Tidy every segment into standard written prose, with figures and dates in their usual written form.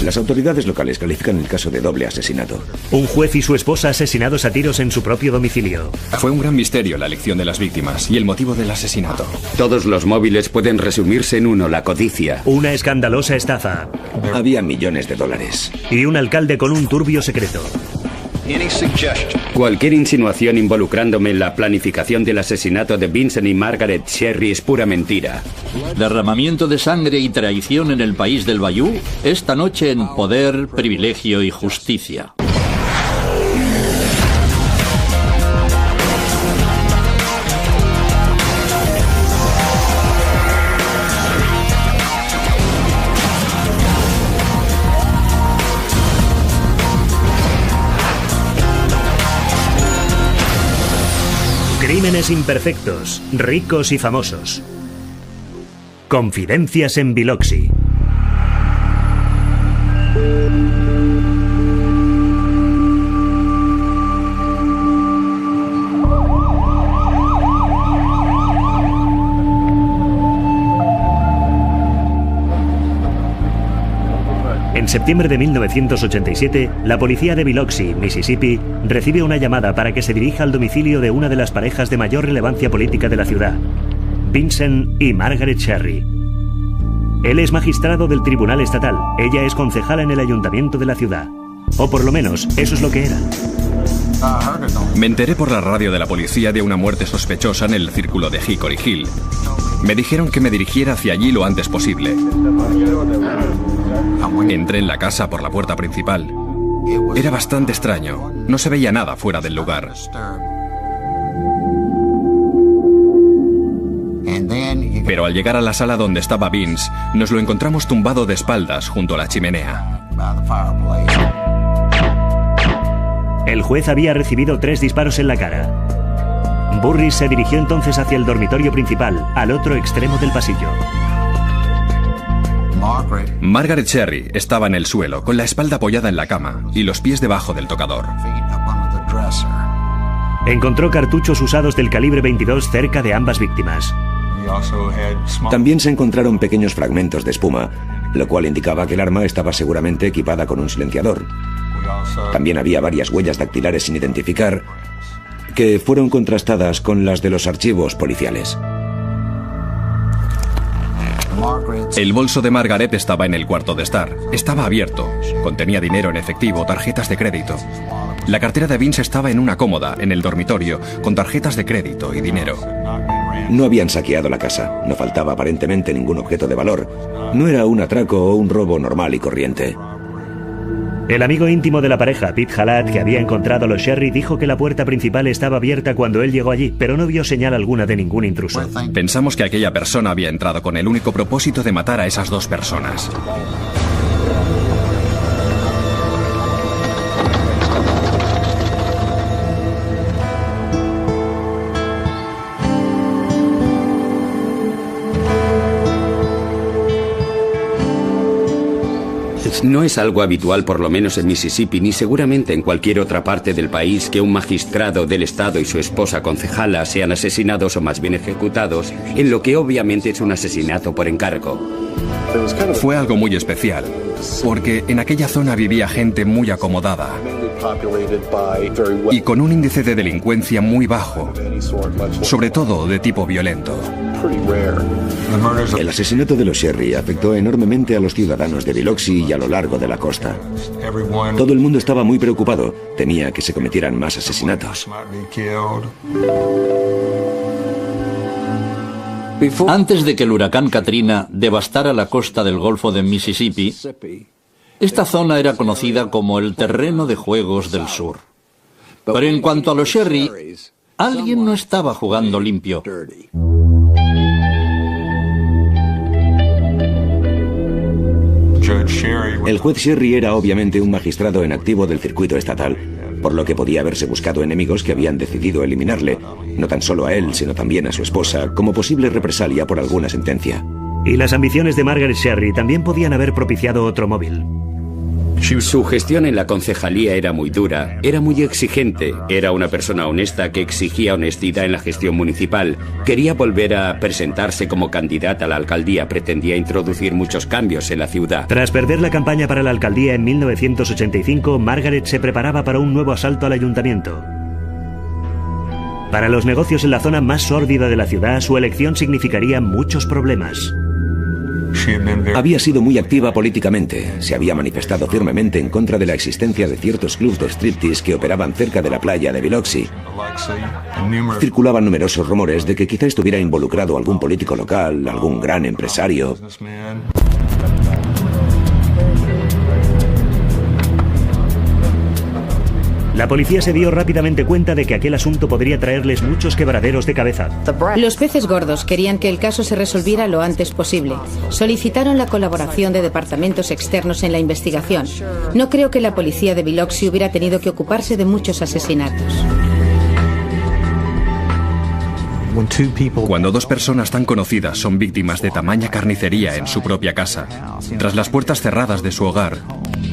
Las autoridades locales califican el caso de doble asesinato. Un juez y su esposa asesinados a tiros en su propio domicilio. Fue un gran misterio la elección de las víctimas y el motivo del asesinato. Todos los móviles pueden resumirse en uno: la codicia. Una escandalosa estafa. Había millones de dólares. Y un alcalde con un turbio secreto. Cualquier insinuación involucrándome en la planificación del asesinato de Vincent y Margaret Cherry es pura mentira. Derramamiento de sangre y traición en el país del Bayou. Esta noche en Poder, Privilegio y Justicia. Crímenes imperfectos, ricos y famosos. Confidencias en Biloxi. En septiembre de 1987, la policía de Biloxi, Mississippi, recibe una llamada para que se dirija al domicilio de una de las parejas de mayor relevancia política de la ciudad, Vincent y Margaret Cherry. Él es magistrado del Tribunal Estatal, ella es concejala en el ayuntamiento de la ciudad. O por lo menos, eso es lo que era. Me enteré por la radio de la policía de una muerte sospechosa en el círculo de Hickory Hill. Me dijeron que me dirigiera hacia allí lo antes posible. Entré en la casa por la puerta principal. Era bastante extraño. No se veía nada fuera del lugar. Pero al llegar a la sala donde estaba Vince, nos lo encontramos tumbado de espaldas junto a la chimenea. El juez había recibido 3 disparos en la cara. Burris se dirigió entonces hacia el dormitorio principal, al otro extremo del pasillo. Margaret Cherry estaba en el suelo, con la espalda apoyada en la cama y los pies debajo del tocador. Encontró cartuchos usados del calibre 22 cerca de ambas víctimas. También se encontraron pequeños fragmentos de espuma, lo cual indicaba que el arma estaba seguramente equipada con un silenciador. También había varias huellas dactilares sin identificar, que fueron contrastadas con las de los archivos policiales. El bolso de Margaret estaba en el cuarto de estar. Estaba abierto. Contenía dinero en efectivo, tarjetas de crédito. La cartera de Vince estaba en una cómoda, en el dormitorio, con tarjetas de crédito y dinero. No habían saqueado la casa. No faltaba aparentemente ningún objeto de valor. No era un atraco o un robo normal y corriente. El amigo íntimo de la pareja, Pete Halat, que había encontrado a los Cherry, dijo que la puerta principal estaba abierta cuando él llegó allí, pero no vio señal alguna de ningún intruso. Pensamos que aquella persona había entrado con el único propósito de matar a esas 2 personas. No es algo habitual, por lo menos en Mississippi, ni seguramente en cualquier otra parte del país, que un magistrado del estado y su esposa concejala sean asesinados o más bien ejecutados, en lo que obviamente es un asesinato por encargo. Fue algo muy especial, porque en aquella zona vivía gente muy acomodada y con un índice de delincuencia muy bajo, sobre todo de tipo violento. El asesinato de los Cherry afectó enormemente a los ciudadanos de Biloxi y a lo largo de la costa. Todo el mundo estaba muy preocupado. Temía que se cometieran más asesinatos. Antes de que el huracán Katrina devastara la costa del Golfo de Mississippi, esta zona era conocida como el terreno de juegos del sur. Pero en cuanto a los Cherry, alguien no estaba jugando limpio. El juez Cherry era obviamente un magistrado en activo del circuito estatal, por lo que podía haberse buscado enemigos que habían decidido eliminarle, no tan solo a él, sino también a su esposa, como posible represalia por alguna sentencia. Y las ambiciones de Margaret Cherry también podían haber propiciado otro móvil. Su gestión en la concejalía era muy dura, era muy exigente, era una persona honesta que exigía honestidad en la gestión municipal. Quería volver a presentarse como candidata a la alcaldía, pretendía introducir muchos cambios en la ciudad. Tras perder la campaña para la alcaldía en 1985, Margaret se preparaba para un nuevo asalto al ayuntamiento. Para los negocios en la zona más sórdida de la ciudad, su elección significaría muchos problemas. Había sido muy activa políticamente. Se había manifestado firmemente en contra de la existencia de ciertos clubs de striptease que operaban cerca de la playa de Biloxi. Circulaban numerosos rumores de que quizá estuviera involucrado algún político local, algún gran empresario. La policía se dio rápidamente cuenta de que aquel asunto podría traerles muchos quebraderos de cabeza. Los peces gordos querían que el caso se resolviera lo antes posible. Solicitaron la colaboración de departamentos externos en la investigación. No creo que la policía de Biloxi hubiera tenido que ocuparse de muchos asesinatos. Cuando dos personas tan conocidas son víctimas de tamaña carnicería en su propia casa, tras las puertas cerradas de su hogar,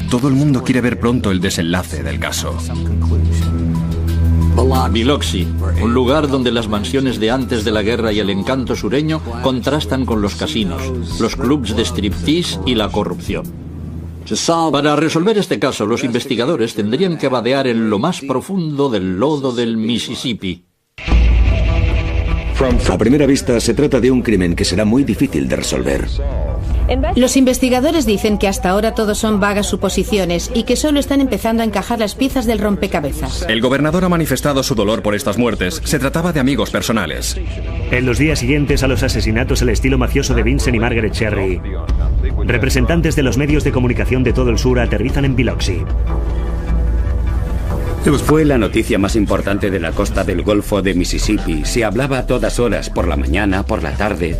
todo el mundo quiere ver pronto el desenlace del caso. Biloxi, un lugar donde las mansiones de antes de la guerra y el encanto sureño contrastan con los casinos, los clubs de striptease y la corrupción. Para resolver este caso, los investigadores tendrían que vadear en lo más profundo del lodo del Mississippi. A primera vista, se trata de un crimen que será muy difícil de resolver. Los investigadores dicen que hasta ahora todo son vagas suposiciones y que solo están empezando a encajar las piezas del rompecabezas. El gobernador ha manifestado su dolor por estas muertes. Se trataba de amigos personales. En los días siguientes a los asesinatos al estilo mafioso de Vincent y Margaret Cherry, representantes de los medios de comunicación de todo el sur aterrizan en Biloxi. Fue la noticia más importante de la costa del Golfo de Mississippi. Se hablaba a todas horas, por la mañana, por la tarde.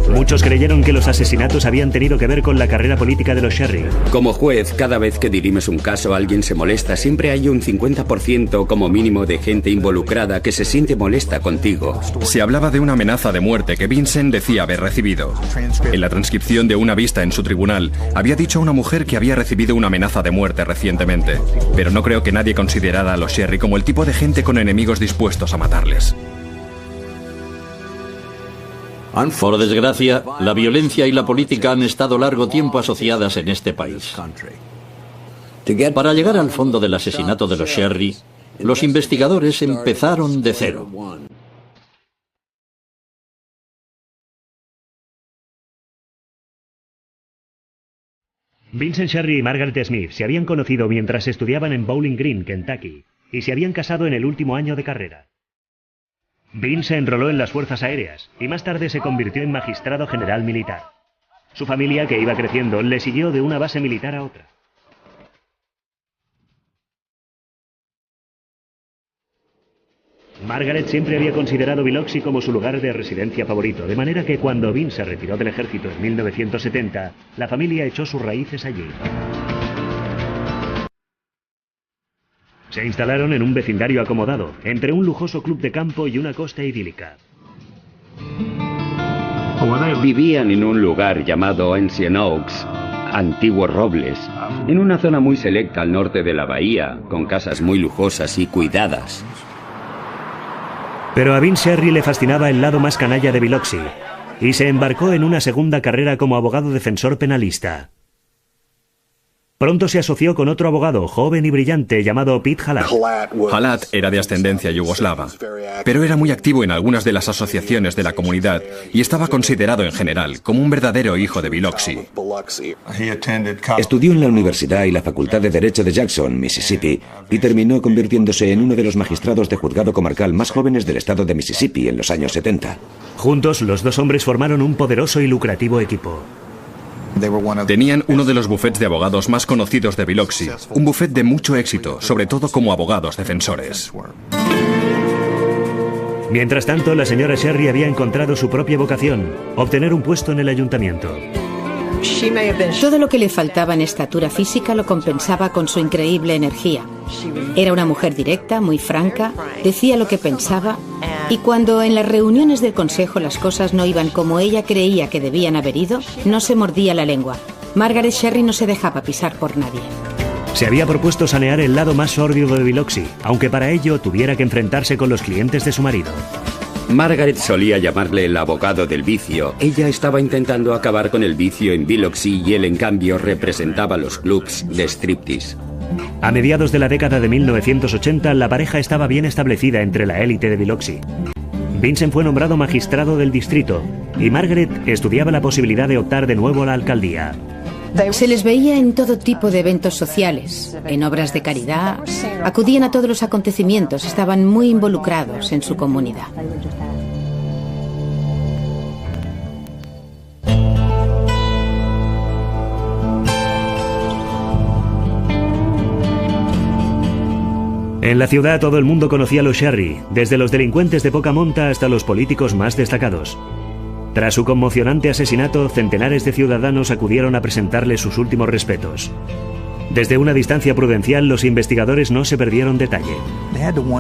Muchos creyeron que los asesinatos habían tenido que ver con la carrera política de los Cherry. Como juez, cada vez que dirimes un caso, alguien se molesta. Siempre hay un 50% como mínimo de gente involucrada que se siente molesta contigo. Se hablaba de una amenaza de muerte que Vincent decía haber recibido. En la transcripción de una vista en su tribunal, había dicho a una mujer que había recibido una amenaza de muerte recientemente. Pero no creo que nadie considerara a los Cherry como el tipo de gente con enemigos dispuestos a matarles. Por desgracia, la violencia y la política han estado largo tiempo asociadas en este país. Para llegar al fondo del asesinato de los Cherry, los investigadores empezaron de cero. Vincent Cherry y Margaret Smith se habían conocido mientras estudiaban en Bowling Green, Kentucky, y se habían casado en el último año de carrera. Vince se enroló en las Fuerzas Aéreas y más tarde se convirtió en magistrado general militar. Su familia, que iba creciendo, le siguió de una base militar a otra. Margaret siempre había considerado Biloxi como su lugar de residencia favorito, de manera que cuando Vince se retiró del ejército en 1970, la familia echó sus raíces allí. Se instalaron en un vecindario acomodado, entre un lujoso club de campo y una costa idílica. Vivían en un lugar llamado Ancient Oaks, Antiguos Robles, en una zona muy selecta al norte de la bahía, con casas muy lujosas y cuidadas. Pero a Vince Cherry le fascinaba el lado más canalla de Biloxi, y se embarcó en una segunda carrera como abogado defensor penalista. Pronto se asoció con otro abogado, joven y brillante, llamado Pete Halat. Halat era de ascendencia yugoslava, pero era muy activo en algunas de las asociaciones de la comunidad y estaba considerado en general como un verdadero hijo de Biloxi. Estudió en la Universidad y la Facultad de Derecho de Jackson, Mississippi, y terminó convirtiéndose en uno de los magistrados de juzgado comarcal más jóvenes del estado de Mississippi en los años 70. Juntos, los dos hombres formaron un poderoso y lucrativo equipo. Tenían uno de los bufetes de abogados más conocidos de Biloxi, un bufete de mucho éxito, sobre todo como abogados defensores. Mientras tanto, la señora Cherry había encontrado su propia vocación, obtener un puesto en el ayuntamiento. Todo lo que le faltaba en estatura física lo compensaba con su increíble energía. Era una mujer directa, muy franca, decía lo que pensaba, y cuando en las reuniones del consejo las cosas no iban como ella creía que debían haber ido, no se mordía la lengua. Margaret Sherry no se dejaba pisar por nadie. Se había propuesto sanear el lado más sórdido de Biloxi, aunque para ello tuviera que enfrentarse con los clientes de su marido. Margaret solía llamarle el abogado del vicio. Ella estaba intentando acabar con el vicio en Biloxi y él, en cambio, representaba los clubs de striptease. A mediados de la década de 1980, la pareja estaba bien establecida entre la élite de Biloxi. Vincent fue nombrado magistrado del distrito y Margaret estudiaba la posibilidad de optar de nuevo a la alcaldía. Se les veía en todo tipo de eventos sociales, en obras de caridad, acudían a todos los acontecimientos, estaban muy involucrados en su comunidad. En la ciudad todo el mundo conocía a los Sherry, desde los delincuentes de poca monta hasta los políticos más destacados. Tras su conmocionante asesinato, centenares de ciudadanos acudieron a presentarle sus últimos respetos. Desde una distancia prudencial, los investigadores no se perdieron detalle.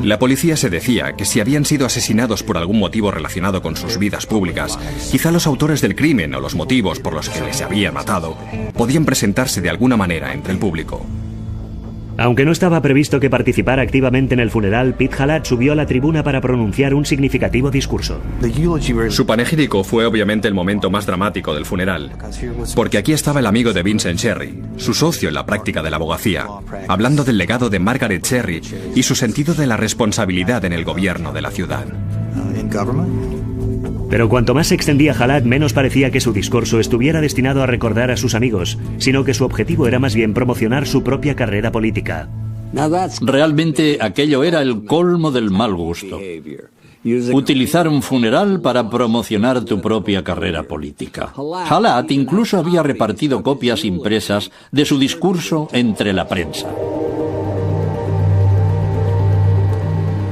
La policía se decía que si habían sido asesinados por algún motivo relacionado con sus vidas públicas, quizá los autores del crimen o los motivos por los que les habían matado podían presentarse de alguna manera entre el público. Aunque no estaba previsto que participara activamente en el funeral, Pete Halat subió a la tribuna para pronunciar un significativo discurso. Su panegírico fue obviamente el momento más dramático del funeral, porque aquí estaba el amigo de Vincent Sherry, su socio en la práctica de la abogacía, hablando del legado de Margaret Sherry y su sentido de la responsabilidad en el gobierno de la ciudad. Pero cuanto más se extendía Halat, menos parecía que su discurso estuviera destinado a recordar a sus amigos, sino que su objetivo era más bien promocionar su propia carrera política. Realmente aquello era el colmo del mal gusto. Utilizar un funeral para promocionar tu propia carrera política. Halat incluso había repartido copias impresas de su discurso entre la prensa.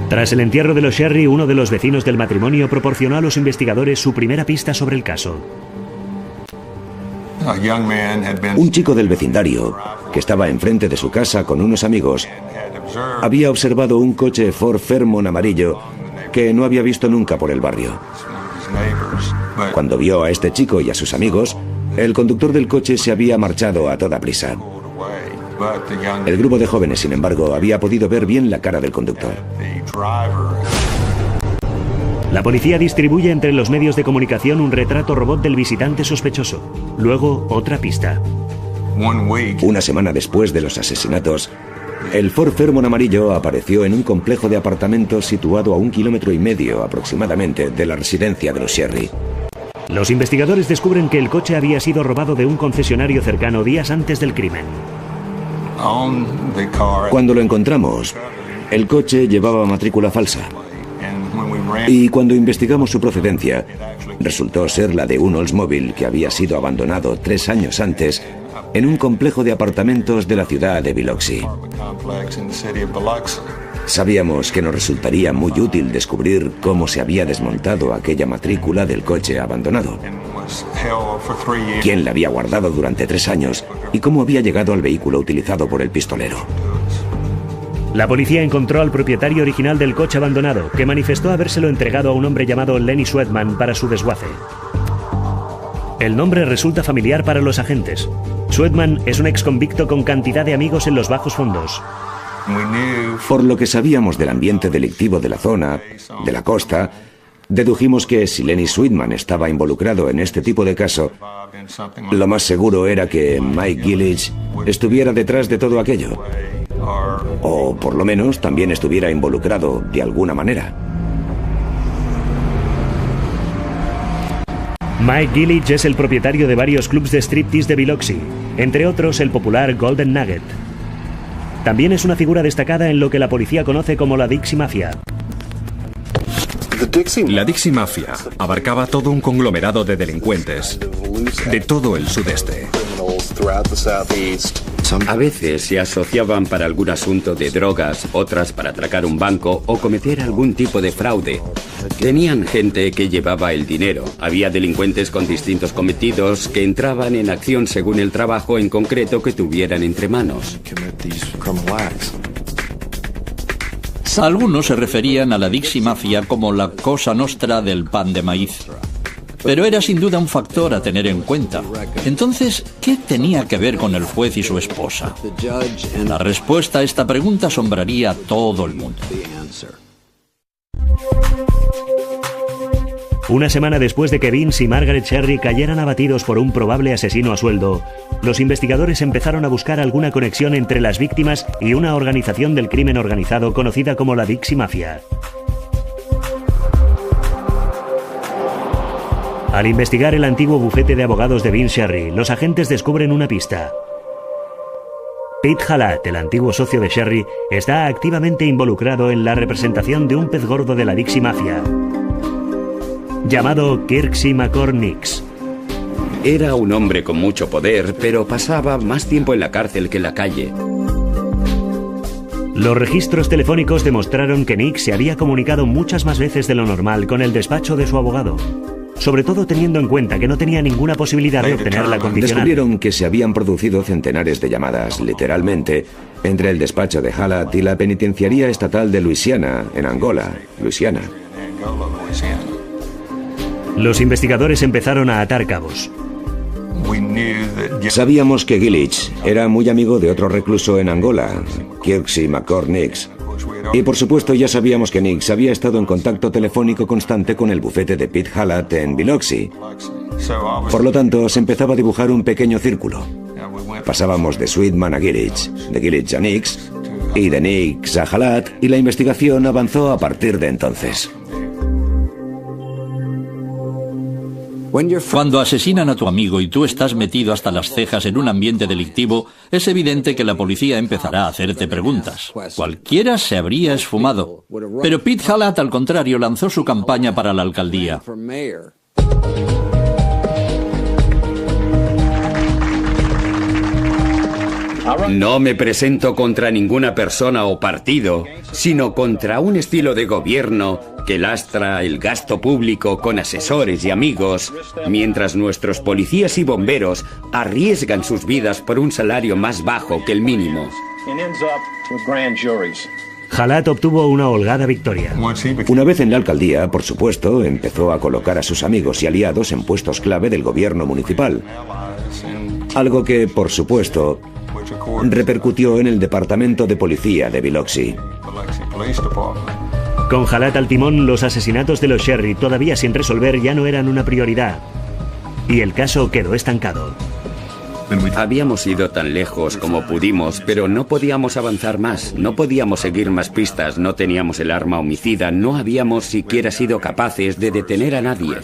Tras el entierro de los Sherry, uno de los vecinos del matrimonio proporcionó a los investigadores su primera pista sobre el caso. Un chico del vecindario, que estaba enfrente de su casa con unos amigos, había observado un coche Ford Fairmont amarillo que no había visto nunca por el barrio. Cuando vio a este chico y a sus amigos, el conductor del coche se había marchado a toda prisa. El grupo de jóvenes, sin embargo, había podido ver bien la cara del conductor. La policía distribuye entre los medios de comunicación un retrato robot del visitante sospechoso. Luego, otra pista. Una semana después de los asesinatos, el Ford Fairmont amarillo apareció en un complejo de apartamentos situado a 1,5 kilómetros aproximadamente de la residencia de los Sherry. Los investigadores descubren que el coche había sido robado de un concesionario cercano días antes del crimen. Cuando lo encontramos, el coche llevaba matrícula falsa. Y cuando investigamos su procedencia, resultó ser la de un Oldsmobile que había sido abandonado 3 años antes en un complejo de apartamentos de la ciudad de Biloxi. Sabíamos que nos resultaría muy útil descubrir cómo se había desmontado aquella matrícula del coche abandonado, quién la había guardado durante 3 años y cómo había llegado al vehículo utilizado por el pistolero. La policía encontró al propietario original del coche abandonado, que manifestó habérselo entregado a un hombre llamado Lenny Swedman para su desguace. El nombre resulta familiar para los agentes. Swedman es un exconvicto con cantidad de amigos en los bajos fondos. Por lo que sabíamos del ambiente delictivo de la zona, de la costa, dedujimos que si Lenny Swedman estaba involucrado en este tipo de caso, lo más seguro era que Mike Gillich estuviera detrás de todo aquello. O por lo menos también estuviera involucrado de alguna manera. Mike Gillich es el propietario de varios clubs de striptease de Biloxi, entre otros el popular Golden Nugget. También es una figura destacada en lo que la policía conoce como la Dixie Mafia. La Dixie Mafia abarcaba todo un conglomerado de delincuentes de todo el sudeste. A veces se asociaban para algún asunto de drogas, otras para atracar un banco o cometer algún tipo de fraude. Tenían gente que llevaba el dinero. Había delincuentes con distintos cometidos que entraban en acción según el trabajo en concreto que tuvieran entre manos. Algunos se referían a la Dixie Mafia como la Cosa Nostra del pan de maíz. pero era sin duda un factor a tener en cuenta. Entonces, ¿qué tenía que ver con el juez y su esposa? La respuesta a esta pregunta asombraría a todo el mundo. Una semana después de que Vince y Margaret Cherry cayeran abatidos por un probable asesino a sueldo, los investigadores empezaron a buscar alguna conexión entre las víctimas y una organización del crimen organizado conocida como la Dixie Mafia. Al investigar el antiguo bufete de abogados de Vince Sherry, los agentes descubren una pista. Pete Halat, el antiguo socio de Sherry, está activamente involucrado en la representación de un pez gordo de la Dixie Mafia, llamado Kirksey McCord Nix. Era un hombre con mucho poder, pero pasaba más tiempo en la cárcel que en la calle. Los registros telefónicos demostraron que Nix se había comunicado muchas más veces de lo normal con el despacho de su abogado, sobre todo teniendo en cuenta que no tenía ninguna posibilidad de obtener la condicional. Descubrieron que se habían producido centenares de llamadas, literalmente, entre el despacho de Halat y la penitenciaría estatal de Luisiana, en Angola, Luisiana. Los investigadores empezaron a atar cabos. Sabíamos que Gillich era muy amigo de otro recluso en Angola, Kirksey McCord Nix. Y por supuesto ya sabíamos que Nix había estado en contacto telefónico constante con el bufete de Pete Halat en Biloxi. Por lo tanto, se empezaba a dibujar un pequeño círculo. Pasábamos de Sweetman a Gillich, de Gillich a Nix, y de Nix a Halat, y la investigación avanzó a partir de entonces. Cuando asesinan a tu amigo y tú estás metido hasta las cejas en un ambiente delictivo, es evidente que la policía empezará a hacerte preguntas. Cualquiera se habría esfumado. Pero Pete Halat, al contrario, lanzó su campaña para la alcaldía. No me presento contra ninguna persona o partido, sino contra un estilo de gobierno que lastra el gasto público con asesores y amigos, mientras nuestros policías y bomberos arriesgan sus vidas por un salario más bajo que el mínimo. Halat obtuvo una holgada victoria. Una vez en la alcaldía, por supuesto, empezó a colocar a sus amigos y aliados en puestos clave del gobierno municipal. Algo que, por supuesto, repercutió en el departamento de policía de Biloxi. Con Halat al timón, los asesinatos de los Sherry, todavía sin resolver, ya no eran una prioridad. Y el caso quedó estancado. Habíamos ido tan lejos como pudimos, pero no podíamos avanzar más. No podíamos seguir más pistas, no teníamos el arma homicida, no habíamos siquiera sido capaces de detener a nadie.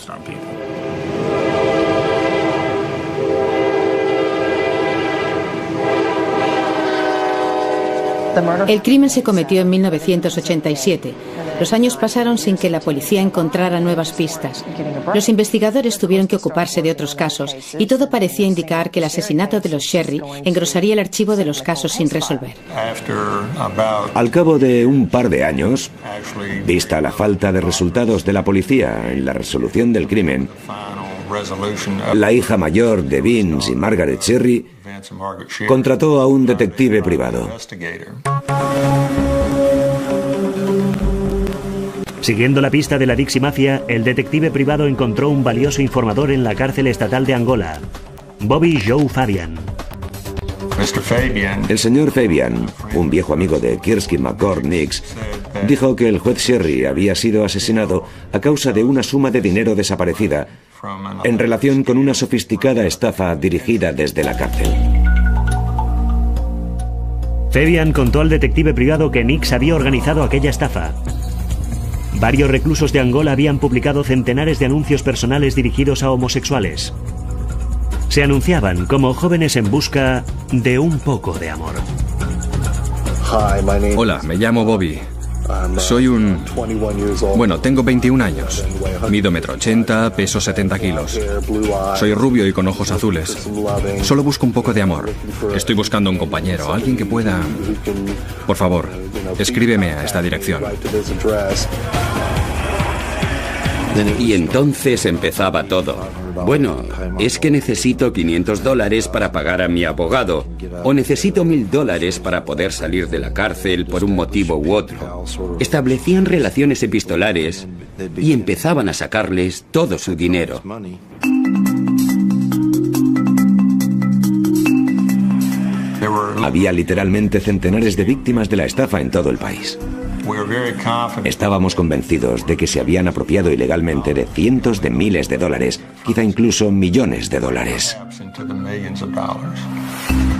El crimen se cometió en 1987. Los años pasaron sin que la policía encontrara nuevas pistas. Los investigadores tuvieron que ocuparse de otros casos y todo parecía indicar que el asesinato de los Sherry engrosaría el archivo de los casos sin resolver. Al cabo de un par de años, vista la falta de resultados de la policía en la resolución del crimen, la hija mayor de Vince y Margaret Cherry contrató a un detective privado. Siguiendo la pista de la Dixie Mafia, el detective privado encontró un valioso informador en la cárcel estatal de Angola, Bobby Joe Fabian. El señor Fabian, un viejo amigo de Kirksey McCord Nix, dijo que el juez Sherry había sido asesinado a causa de una suma de dinero desaparecida en relación con una sofisticada estafa dirigida desde la cárcel. Fabian contó al detective privado que Nix había organizado aquella estafa. Varios reclusos de Angola habían publicado centenares de anuncios personales dirigidos a homosexuales. Se anunciaban como jóvenes en busca de un poco de amor. Hola, me llamo Bobby. Soy Bueno, tengo 21 años. Mido 1,80 m, peso 70 kilos. Soy rubio y con ojos azules. Solo busco un poco de amor. Estoy buscando un compañero, alguien que pueda... Por favor, escríbeme a esta dirección. Y entonces empezaba todo. Bueno, es que necesito $500 para pagar a mi abogado, o necesito $1000 para poder salir de la cárcel por un motivo u otro. Establecían relaciones epistolares y empezaban a sacarles todo su dinero. Había literalmente centenares de víctimas de la estafa en todo el país. Estábamos convencidos de que se habían apropiado ilegalmente de cientos de miles de dólares, quizá incluso millones de dólares.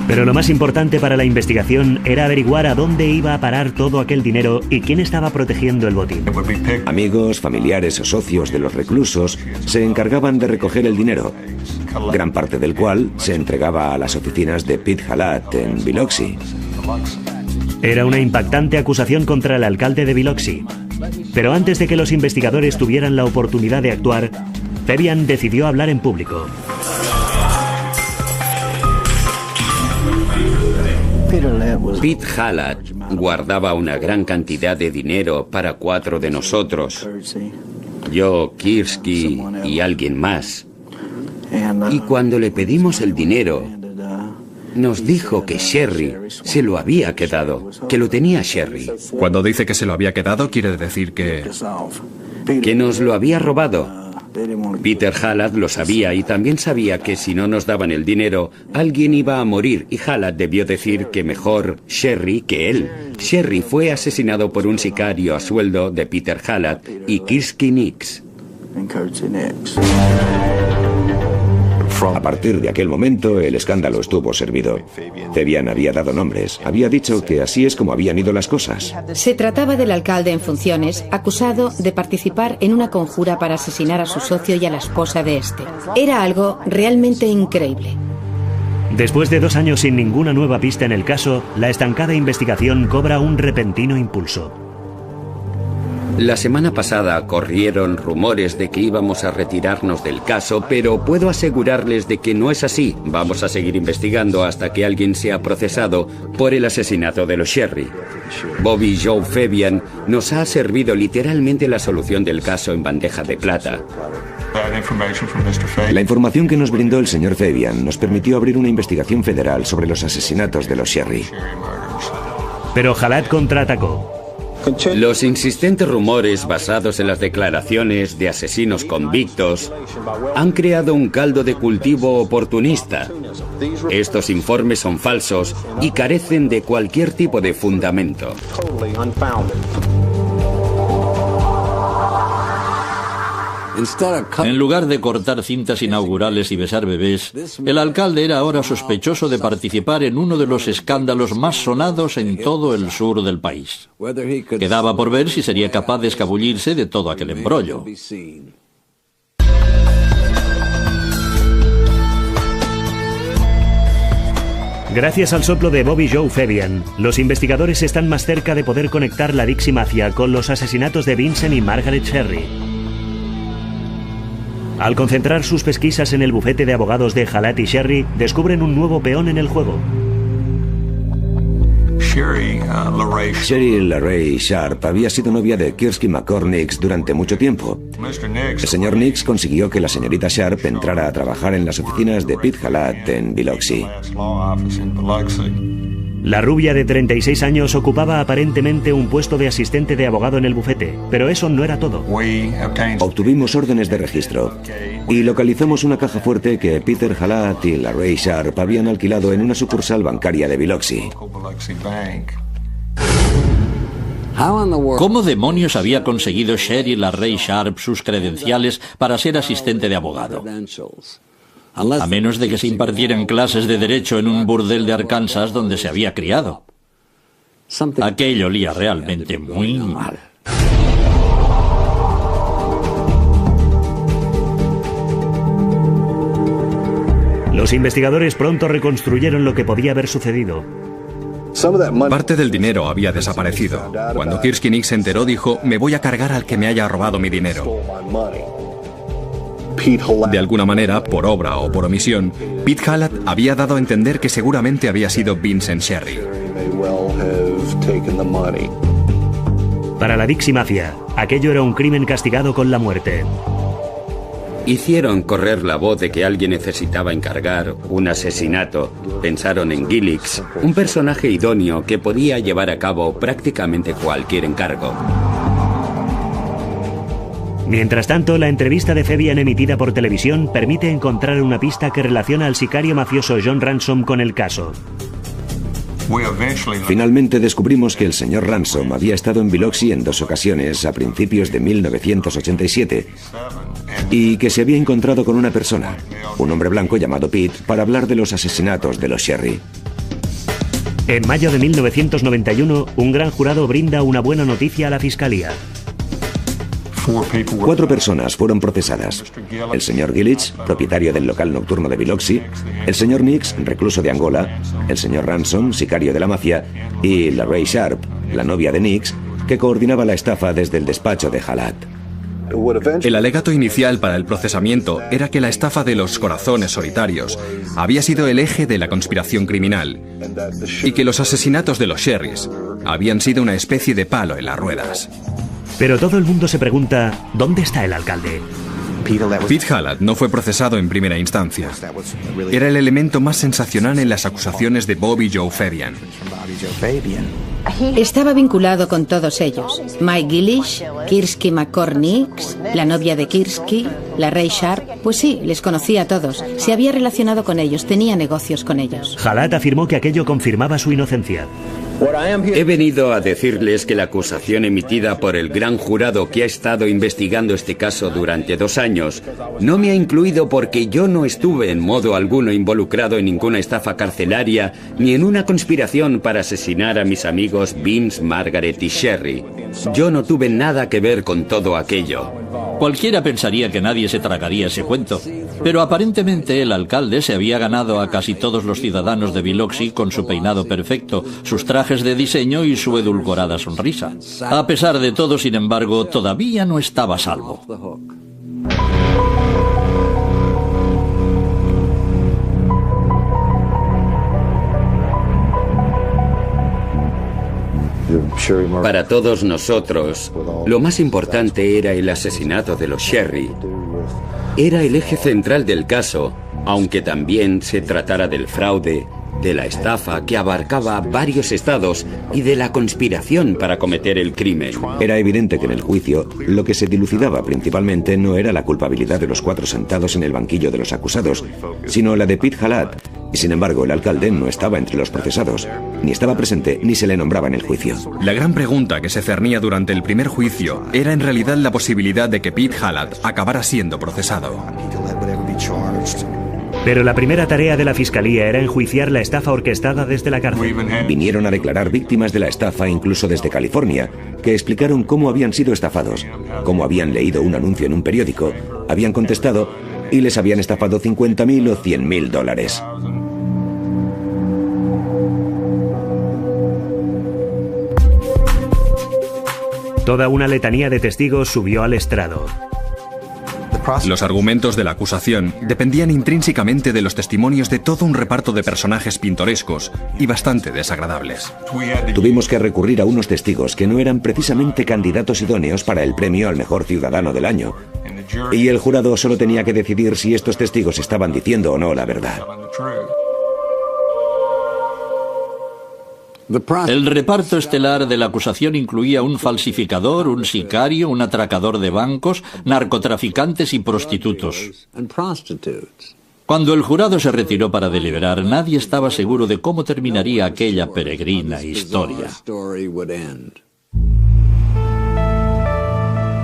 Pero lo más importante para la investigación era averiguar a dónde iba a parar todo aquel dinero y quién estaba protegiendo el botín. Amigos, familiares o socios de los reclusos se encargaban de recoger el dinero, gran parte del cual se entregaba a las oficinas de Pete Halat en Biloxi. Era una impactante acusación contra el alcalde de Biloxi. Pero antes de que los investigadores tuvieran la oportunidad de actuar, Fabian decidió hablar en público. Pete Halat guardaba una gran cantidad de dinero para 4 de nosotros. Yo, Kirsky y alguien más. Y cuando le pedimos el dinero, nos dijo que Sherry se lo había quedado, que lo tenía Sherry. Cuando dice que se lo había quedado, quiere decir que nos lo había robado. Peter Halat lo sabía y también sabía que si no nos daban el dinero, alguien iba a morir y Halat debió decir que mejor Sherry que él. Sherry fue asesinado por un sicario a sueldo de Peter Halat y Kirsky Nix. A partir de aquel momento, el escándalo estuvo servido. Fabian había dado nombres, había dicho que así es como habían ido las cosas. Se trataba del alcalde en funciones, acusado de participar en una conjura para asesinar a su socio y a la esposa de este. Era algo realmente increíble. Después de 2 años sin ninguna nueva pista en el caso, la estancada investigación cobra un repentino impulso. La semana pasada corrieron rumores de que íbamos a retirarnos del caso, pero puedo asegurarles de que no es así. Vamos a seguir investigando hasta que alguien sea procesado por el asesinato de los Sherry. Bobby Joe Fabian nos ha servido literalmente la solución del caso en bandeja de plata. La información que nos brindó el señor Fabian nos permitió abrir una investigación federal sobre los asesinatos de los Sherry. Pero Halat contraatacó. Los insistentes rumores basados en las declaraciones de asesinos convictos han creado un caldo de cultivo oportunista. Estos informes son falsos y carecen de cualquier tipo de fundamento. En lugar de cortar cintas inaugurales y besar bebés, el alcalde era ahora sospechoso de participar en uno de los escándalos más sonados en todo el sur del país. Quedaba por ver si sería capaz de escabullirse de todo aquel embrollo. Gracias al soplo de Bobby Joe Fabian, los investigadores están más cerca de poder conectar la Dixie Mafia con los asesinatos de Vincent y Margaret Sherry. Al concentrar sus pesquisas en el bufete de abogados de Halat y Sherry, descubren un nuevo peón en el juego. Sherry LaRae Sharp había sido novia de Kirsky McCord Nix durante mucho tiempo. El señor Nix consiguió que la señorita Sharp entrara a trabajar en las oficinas de Pete Halat en Biloxi. La rubia de 36 años ocupaba aparentemente un puesto de asistente de abogado en el bufete, pero eso no era todo. Obtuvimos órdenes de registro y localizamos una caja fuerte que Peter Halat y LaRae Sharp habían alquilado en una sucursal bancaria de Biloxi. ¿Cómo demonios había conseguido Sherry LaRae Sharp sus credenciales para ser asistente de abogado? A menos de que se impartieran clases de derecho en un burdel de Arkansas donde se había criado. Aquello olía realmente muy mal. Los investigadores pronto reconstruyeron lo que podía haber sucedido. Parte del dinero había desaparecido. Cuando Kirsky Nix se enteró, dijo: me voy a cargar al que me haya robado mi dinero. De alguna manera, por obra o por omisión, Pete Halat había dado a entender que seguramente había sido Vincent Sherry. Para la Dixie Mafia, aquello era un crimen castigado con la muerte. Hicieron correr la voz de que alguien necesitaba encargar un asesinato. Pensaron en Gillies, un personaje idóneo que podía llevar a cabo prácticamente cualquier encargo. Mientras tanto, la entrevista de Fabian emitida por televisión permite encontrar una pista que relaciona al sicario mafioso John Ransom con el caso. Finalmente descubrimos que el señor Ransom había estado en Biloxi en 2 ocasiones a principios de 1987 y que se había encontrado con una persona, un hombre blanco llamado Pete, para hablar de los asesinatos de los Sherry. En mayo de 1991, un gran jurado brinda una buena noticia a la fiscalía. 4 personas fueron procesadas: el señor Gillies, propietario del local nocturno de Biloxi; el señor Nix, recluso de Angola; el señor Ransom, sicario de la mafia; y la Ray Sharp, la novia de Nix, que coordinaba la estafa desde el despacho de Halat. El alegato inicial para el procesamiento era que la estafa de los corazones solitarios había sido el eje de la conspiración criminal y que los asesinatos de los Sherrys habían sido una especie de palo en las ruedas. Pero todo el mundo se pregunta, ¿dónde está el alcalde? Pete Halat no fue procesado en primera instancia. Era el elemento más sensacional en las acusaciones de Bobby Joe Fabian. Estaba vinculado con todos ellos. Mike Gillies, Kirsky McCord Nix, la novia de Kirsky, la Ray Sharp. Pues sí, les conocía a todos. Se había relacionado con ellos, tenía negocios con ellos. Halat afirmó que aquello confirmaba su inocencia. He venido a decirles que la acusación emitida por el gran jurado que ha estado investigando este caso durante 2 años no me ha incluido porque yo no estuve en modo alguno involucrado en ninguna estafa carcelaria ni en una conspiración para asesinar a mis amigos Vince, Margaret y Sherry. Yo no tuve nada que ver con todo aquello. Cualquiera pensaría que nadie se tragaría ese cuento, pero aparentemente el alcalde se había ganado a casi todos los ciudadanos de Biloxi con su peinado perfecto, sus trajes de diseño y su edulcorada sonrisa. A pesar de todo, sin embargo, todavía no estaba a salvo. Para todos nosotros, lo más importante era el asesinato de los Sherry. Era el eje central del caso, aunque también se tratara del fraude, de la estafa que abarcaba varios estados y de la conspiración para cometer el crimen. Era evidente que en el juicio lo que se dilucidaba principalmente no era la culpabilidad de los 4 sentados en el banquillo de los acusados, sino la de Pete Halat. Y sin embargo, el alcalde no estaba entre los procesados, ni estaba presente ni se le nombraba en el juicio. La gran pregunta que se cernía durante el primer juicio era en realidad la posibilidad de que Pete Halat acabara siendo procesado. Pero la primera tarea de la fiscalía era enjuiciar la estafa orquestada desde la cárcel. Vinieron a declarar víctimas de la estafa incluso desde California, que explicaron cómo habían sido estafados, cómo habían leído un anuncio en un periódico, habían contestado y les habían estafado $50,000 o $100,000. Toda una letanía de testigos subió al estrado. Los argumentos de la acusación dependían intrínsecamente de los testimonios de todo un reparto de personajes pintorescos y bastante desagradables. Tuvimos que recurrir a unos testigos que no eran precisamente candidatos idóneos para el premio al mejor ciudadano del año. Y el jurado solo tenía que decidir si estos testigos estaban diciendo o no la verdad. El reparto estelar de la acusación incluía un falsificador, un sicario, un atracador de bancos, narcotraficantes y prostitutos. Cuando el jurado se retiró para deliberar, nadie estaba seguro de cómo terminaría aquella peregrina historia.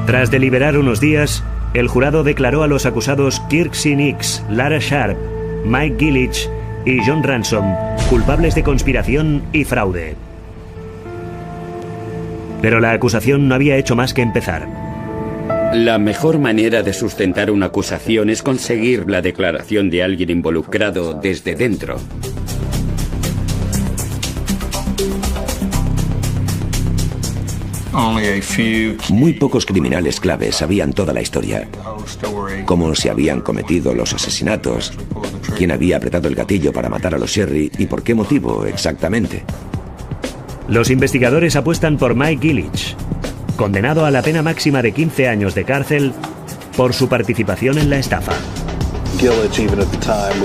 Tras deliberar unos días, el jurado declaró a los acusados Kirsky Nix, Lara Sharp, Mike Gillies y John Ransom culpables de conspiración y fraude. Pero la acusación no había hecho más que empezar. La mejor manera de sustentar una acusación es conseguir la declaración de alguien involucrado desde dentro. Muy pocos criminales claves sabían toda la historia. Cómo se habían cometido los asesinatos, quién había apretado el gatillo para matar a los Sherry y por qué motivo exactamente. Los investigadores apuestan por Mike Gillies, condenado a la pena máxima de 15 años de cárcel por su participación en la estafa.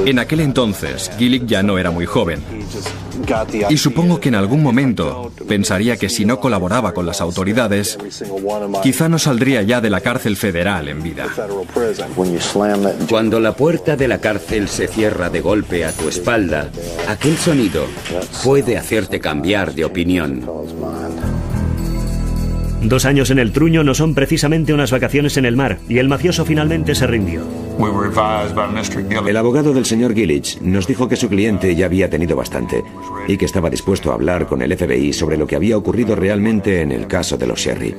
En aquel entonces, Gillick ya no era muy joven. Y supongo que en algún momento pensaría que si no colaboraba con las autoridades, quizá no saldría ya de la cárcel federal en vida. Cuando la puerta de la cárcel se cierra de golpe a tu espalda, aquel sonido puede hacerte cambiar de opinión. 2 años en el truño no son precisamente unas vacaciones en el mar, y el mafioso finalmente se rindió. El abogado del señor Gillich nos dijo que su cliente ya había tenido bastante y que estaba dispuesto a hablar con el FBI sobre lo que había ocurrido realmente en el caso de los Sherry.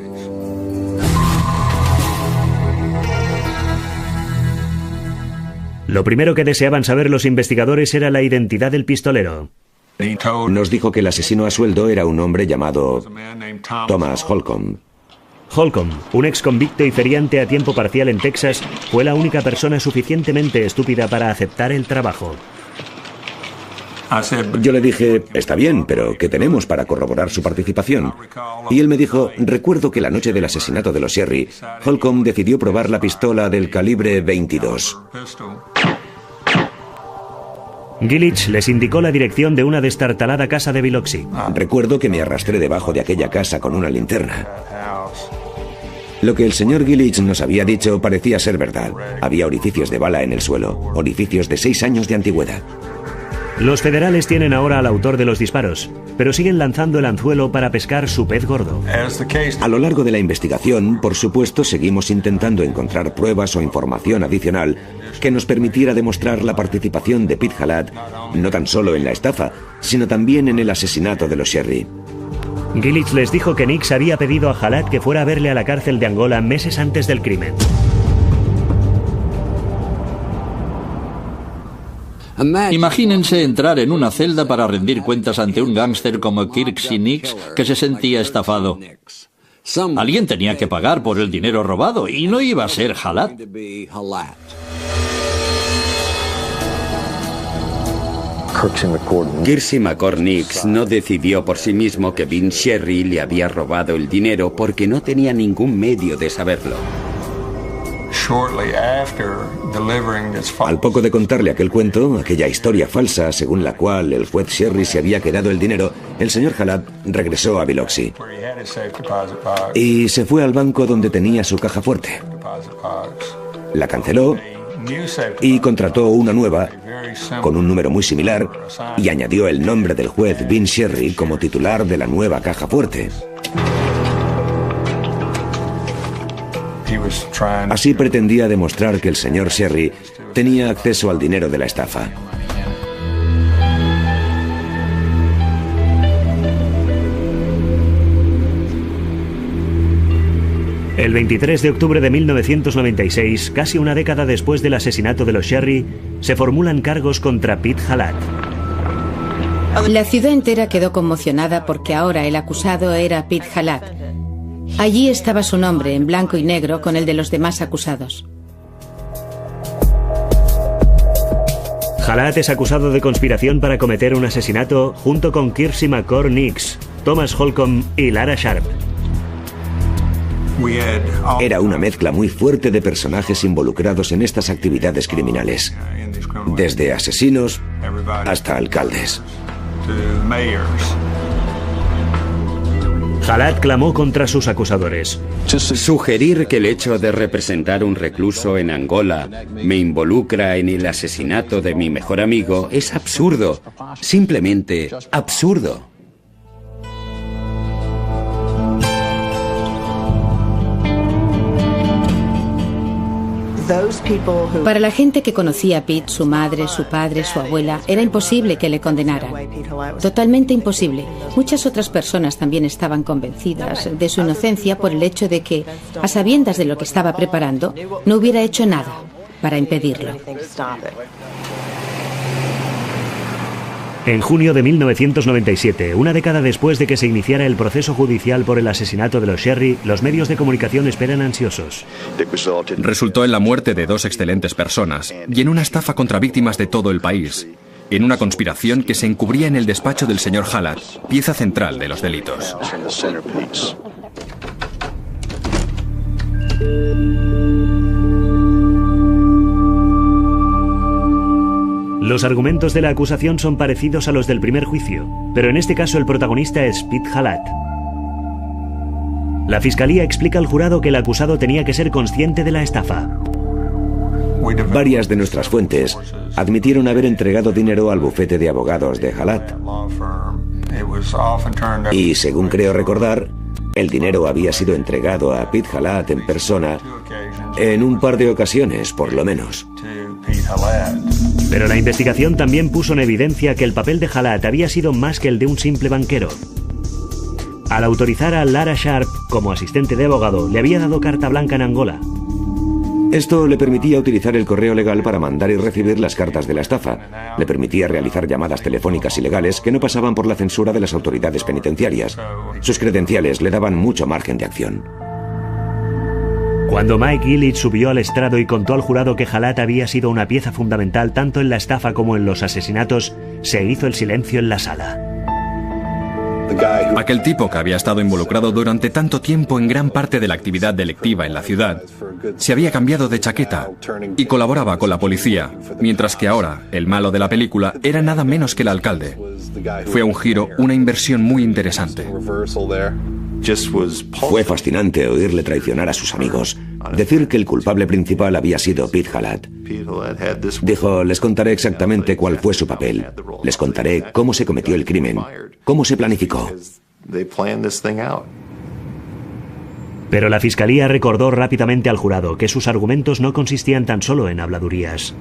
Lo primero que deseaban saber los investigadores era la identidad del pistolero. Nos dijo que el asesino a sueldo era un hombre llamado Thomas Holcomb. Holcomb, un ex convicto y feriante a tiempo parcial en Texas, fue la única persona suficientemente estúpida para aceptar el trabajo. Yo le dije, está bien, pero ¿qué tenemos para corroborar su participación? Y él me dijo, recuerdo que la noche del asesinato de los Sherry, Holcomb decidió probar la pistola del calibre 22. Gillich les indicó la dirección de una destartalada casa de Biloxi. Recuerdo que me arrastré debajo de aquella casa con una linterna. Lo que el señor Gillich nos había dicho parecía ser verdad. Había orificios de bala en el suelo, orificios de 6 años de antigüedad. Los federales tienen ahora al autor de los disparos, pero siguen lanzando el anzuelo para pescar su pez gordo. A lo largo de la investigación, por supuesto, seguimos intentando encontrar pruebas o información adicional que nos permitiera demostrar la participación de Pete Halat, no tan solo en la estafa, sino también en el asesinato de los Sherry. Gillich les dijo que Nix había pedido a Halat que fuera a verle a la cárcel de Angola meses antes del crimen. Imagínense entrar en una celda para rendir cuentas ante un gángster como Kirksey Nix que se sentía estafado. Alguien tenía que pagar por el dinero robado y no iba a ser Halat. Kirksey McCord Nix no decidió por sí mismo que Vince Sherry le había robado el dinero porque no tenía ningún medio de saberlo. Al poco de contarle aquel cuento, aquella historia falsa según la cual el juez Sherry se había quedado el dinero, el señor Halat regresó a Biloxi y se fue al banco donde tenía su caja fuerte. La canceló y contrató una nueva con un número muy similar y añadió el nombre del juez Vince Sherry como titular de la nueva caja fuerte. Así pretendía demostrar que el señor Sherry tenía acceso al dinero de la estafa. El 23 de octubre de 1996, casi una década después del asesinato de los Sherry, se formulan cargos contra Pete Halat. La ciudad entera quedó conmocionada porque ahora el acusado era Pete Halat. Allí estaba su nombre, en blanco y negro, con el de los demás acusados. Halat es acusado de conspiración para cometer un asesinato junto con Kirksey McCord Nix, Thomas Holcomb y Lara Sharp. Era una mezcla muy fuerte de personajes involucrados en estas actividades criminales, desde asesinos hasta alcaldes. Halat clamó contra sus acusadores. Sugerir que el hecho de representar un recluso en Angola me involucra en el asesinato de mi mejor amigo es absurdo, simplemente absurdo. Para la gente que conocía a Pete, su madre, su padre, su abuela, era imposible que le condenaran. Totalmente imposible. Muchas otras personas también estaban convencidas de su inocencia por el hecho de que, a sabiendas de lo que estaba preparando, no hubiera hecho nada para impedirlo. En junio de 1997, una década después de que se iniciara el proceso judicial por el asesinato de los Sherry, los medios de comunicación esperan ansiosos. Resultó en la muerte de 2 excelentes personas y en una estafa contra víctimas de todo el país, en una conspiración que se encubría en el despacho del señor Halat, pieza central de los delitos. Los argumentos de la acusación son parecidos a los del primer juicio, pero en este caso el protagonista es Pete Halat. La fiscalía explica al jurado que el acusado tenía que ser consciente de la estafa. Varias de nuestras fuentes admitieron haber entregado dinero al bufete de abogados de Halat. Y según creo recordar, el dinero había sido entregado a Pete Halat en persona en un par de ocasiones, por lo menos. Pero la investigación también puso en evidencia que el papel de Halat había sido más que el de un simple banquero. Al autorizar a Lara Sharp como asistente de abogado, le había dado carta blanca en Angola. Esto le permitía utilizar el correo legal para mandar y recibir las cartas de la estafa. Le permitía realizar llamadas telefónicas ilegales que no pasaban por la censura de las autoridades penitenciarias. Sus credenciales le daban mucho margen de acción. Cuando Mike Ilitch subió al estrado y contó al jurado que Halat había sido una pieza fundamental tanto en la estafa como en los asesinatos, se hizo el silencio en la sala. Aquel tipo que había estado involucrado durante tanto tiempo en gran parte de la actividad delictiva en la ciudad, se había cambiado de chaqueta y colaboraba con la policía, mientras que ahora el malo de la película era nada menos que el alcalde. Fue un giro, una inversión muy interesante. Fue fascinante oírle traicionar a sus amigos, decir que el culpable principal había sido Pete Halat. Dijo, les contaré exactamente cuál fue su papel. Les contaré cómo se cometió el crimen, cómo se planificó. Pero la fiscalía recordó rápidamente al jurado que sus argumentos no consistían tan solo en habladurías.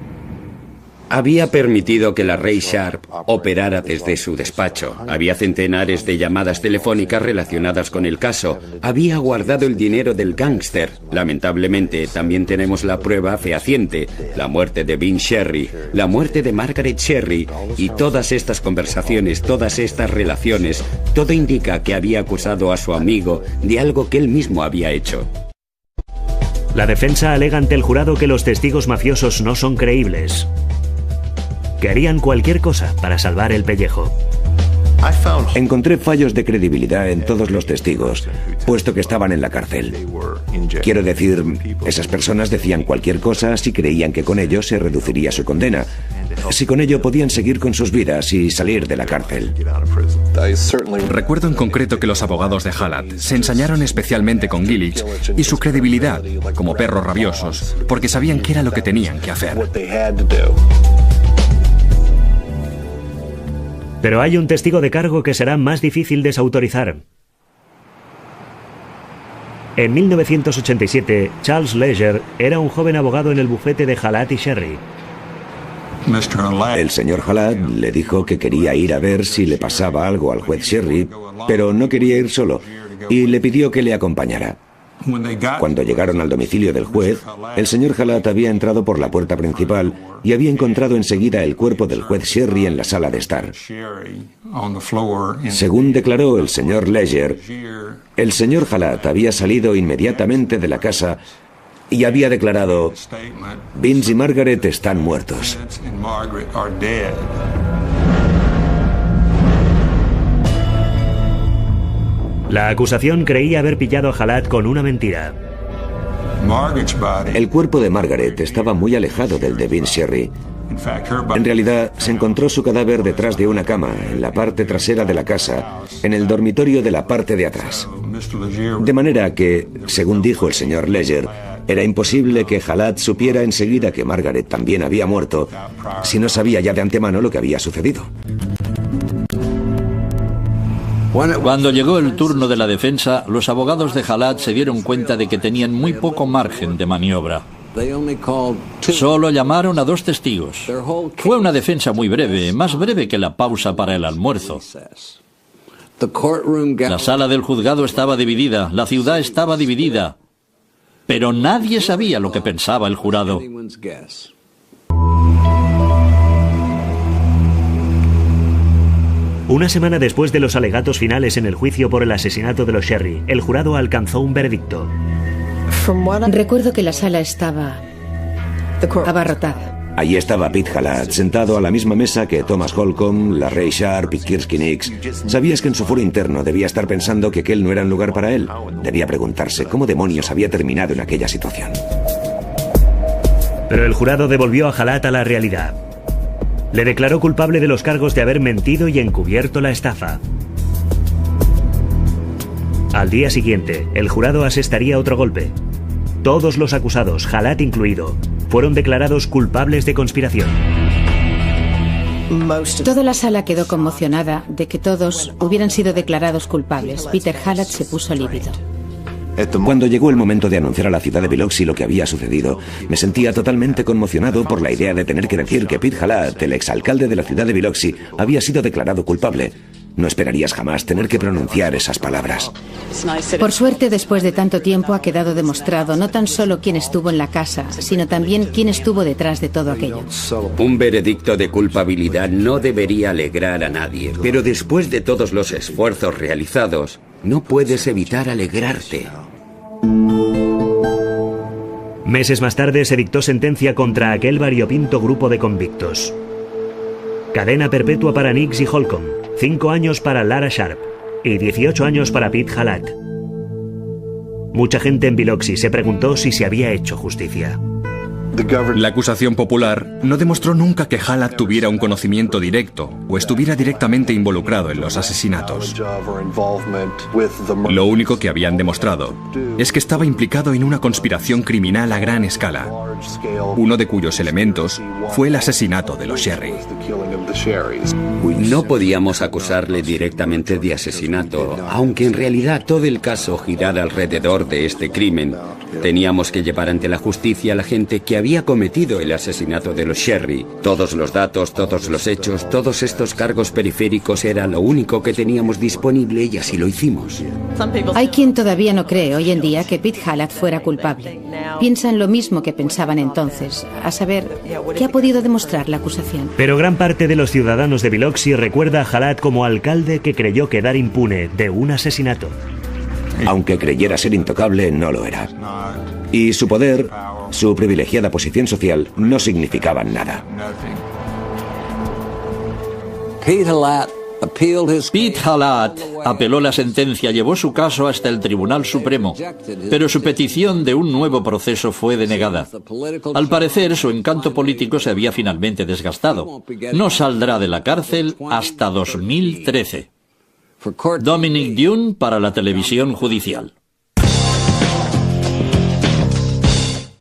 Había permitido que la Ray Sharp operara desde su despacho. Había centenares de llamadas telefónicas relacionadas con el caso. Había guardado el dinero del gángster. Lamentablemente, también tenemos la prueba fehaciente. La muerte de Vince Sherry, la muerte de Margaret Sherry y todas estas conversaciones, todas estas relaciones, todo indica que había acusado a su amigo de algo que él mismo había hecho. La defensa alega ante el jurado que los testigos mafiosos no son creíbles, que harían cualquier cosa para salvar el pellejo. Encontré fallos de credibilidad en todos los testigos, puesto que estaban en la cárcel. Quiero decir, esas personas decían cualquier cosa si creían que con ello se reduciría su condena, si con ello podían seguir con sus vidas y salir de la cárcel. Recuerdo en concreto que los abogados de Halat se ensañaron especialmente con Ilitch y su credibilidad, como perros rabiosos, porque sabían qué era lo que tenían que hacer. Pero hay un testigo de cargo que será más difícil desautorizar. En 1987, Charles Leger era un joven abogado en el bufete de Halat y Sherry. El señor Halat le dijo que quería ir a ver si le pasaba algo al juez Sherry, pero no quería ir solo, y le pidió que le acompañara. Cuando llegaron al domicilio del juez, el señor Halat había entrado por la puerta principal y había encontrado enseguida el cuerpo del juez Sherry en la sala de estar. Según declaró el señor Leger, el señor Halat había salido inmediatamente de la casa y había declarado: Vince y Margaret están muertos. La acusación creía haber pillado a Halat con una mentira. El cuerpo de Margaret estaba muy alejado del de Vince Sherry. En realidad, se encontró su cadáver detrás de una cama, en la parte trasera de la casa, en el dormitorio de la parte de atrás. De manera que, según dijo el señor Leger, era imposible que Halat supiera enseguida que Margaret también había muerto, si no sabía ya de antemano lo que había sucedido. Cuando llegó el turno de la defensa, los abogados de Halat se dieron cuenta de que tenían muy poco margen de maniobra. Solo llamaron a 2 testigos. Fue una defensa muy breve, más breve que la pausa para el almuerzo. La sala del juzgado estaba dividida, la ciudad estaba dividida, pero nadie sabía lo que pensaba el jurado. Una semana después de los alegatos finales en el juicio por el asesinato de los Sherry, el jurado alcanzó un veredicto. Recuerdo que la sala estaba abarrotada. Allí estaba Pete Halat, sentado a la misma mesa que Thomas Holcomb, la Ray Sharp y Kirsky Nix. Sabías que en su foro interno debía estar pensando que aquel no era un lugar para él. Debía preguntarse cómo demonios había terminado en aquella situación. Pero el jurado devolvió a Halat a la realidad. Le declaró culpable de los cargos de haber mentido y encubierto la estafa. Al día siguiente, el jurado asestaría otro golpe. Todos los acusados, Halat incluido, fueron declarados culpables de conspiración. Toda la sala quedó conmocionada de que todos hubieran sido declarados culpables. Peter Halat se puso lívido. Cuando llegó el momento de anunciar a la ciudad de Biloxi lo que había sucedido, me sentía totalmente conmocionado por la idea de tener que decir que Pete Halat, el exalcalde de la ciudad de Biloxi, había sido declarado culpable. No esperarías jamás tener que pronunciar esas palabras. Por suerte, después de tanto tiempo ha quedado demostrado no tan solo quién estuvo en la casa, sino también quién estuvo detrás de todo aquello. Un veredicto de culpabilidad no debería alegrar a nadie, pero después de todos los esfuerzos realizados, no puedes evitar alegrarte. Meses más tarde se dictó sentencia contra aquel variopinto grupo de convictos. Cadena perpetua para Nix y Holcomb, 5 años para Lara Sharp y 18 años para Pete Halat. Mucha gente en Biloxi se preguntó si se había hecho justicia. La acusación popular no demostró nunca que Halat tuviera un conocimiento directo o estuviera directamente involucrado en los asesinatos. Lo único que habían demostrado es que estaba implicado en una conspiración criminal a gran escala, uno de cuyos elementos fue el asesinato de los Sherry. No podíamos acusarle directamente de asesinato, aunque en realidad todo el caso girara alrededor de este crimen. Teníamos que llevar ante la justicia a la gente que había cometido el asesinato de los Sherry. Todos los datos, todos los hechos, todos estos cargos periféricos era lo único que teníamos disponible y así lo hicimos. Hay quien todavía no cree hoy en día que Pete Halat fuera culpable. Piensan lo mismo que pensaban entonces, a saber, ¿qué ha podido demostrar la acusación? Pero gran parte de los ciudadanos de Biloxi recuerda a Halat como alcalde que creyó quedar impune de un asesinato. Aunque creyera ser intocable, no lo era. Y su poder, su privilegiada posición social, no significaban nada. Pete Halat apeló la sentencia, llevó su caso hasta el Tribunal Supremo, pero su petición de un nuevo proceso fue denegada. Al parecer, su encanto político se había finalmente desgastado. No saldrá de la cárcel hasta 2013. Dominic Dunne para la televisión judicial.